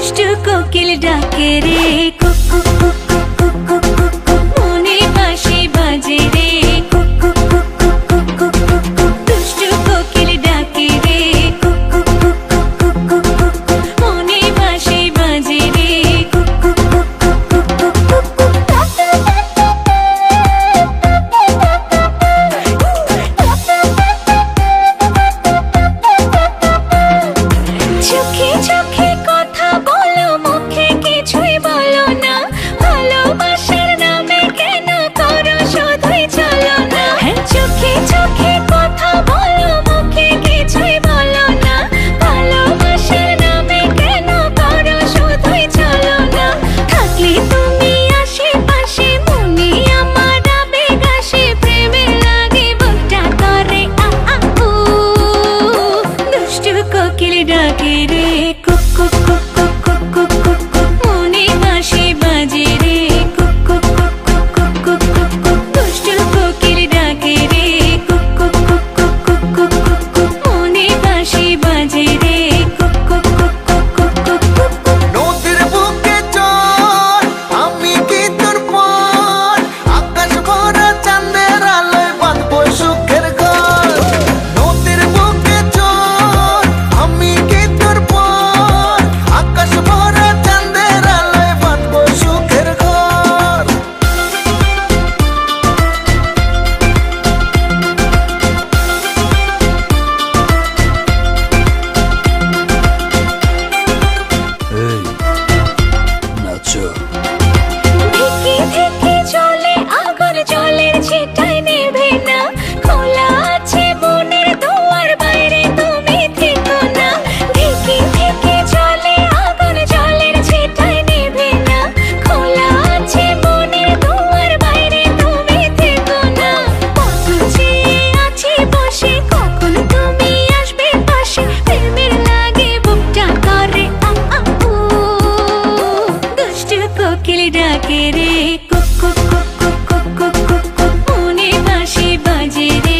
দুষ্টু কোকিল ডাকে রে cook cook cook cook cook cook cook, মনে বাঁশি বাজে রে cook cook cook cook cook cook cook cook, দুষ্টু কোকিল ডাকে রে cook cook cook cook cook cook cook, মনে বাঁশি বাজে রে cook cook cook cook cook cook cook. চোখে চোখে কথা বলো, মুখে কিছুই বলো না, ভালোবাসার নামে কেন করো শুধুই চলো না। চোখে চোখে কথা বলো, মুখে কিছুই বলো না, ভালোবাসার নামে কেন করো শুধুই চলো না। থাকলে তুমি আশেপাশে, মনে আমার আবেগ আসে, প্রেমের লাগে বুকটা করে আ আ উ। দুষ্টু কোকিল ডাকে রে cook cook cook cook cook cook cook cook, মনে বাঁশি বাজে রে cook cook cook cook cook cook cook cook, দুষ্টু কোকিল ডাকে রে cook cook cook cook cook cook cook cook, মনে বাঁশি বাজে রে cook cook cook cook cook cook cook cook. নদীর বুকে চল, আমি কি তোর পর, আকাশ ভরা চাঁদের আলোয় বাঁধবো সুখের ঘর। নদীর বুকে চল, আমি কি তোর পর, আকাশ ভরা চাঁদের আলোয় বাঁধবো সুখের ঘর। এই নাচো। ধিকি ধিকি চলে আগুন, জলের ছিটায় নেভে না, খোলা আছে মনের দুয়ার, বাইরে তুমি থেকো না। ধিকি ধিকি চলে আগুন, জলের ছিটায় নেভে না, খোলা আছে মনের দুয়ার, বাইরে তুমি থেকো না। কত চেয়ে আছি বসে, কখন তুমি আসবে পাশে, প্রেমের লাগে বুকটা করে আ আ উ। দুষ্টু কোকিল ডাকে রে cook cook cook cook cook cook cook cook, মনে বাঁশি বাজে রে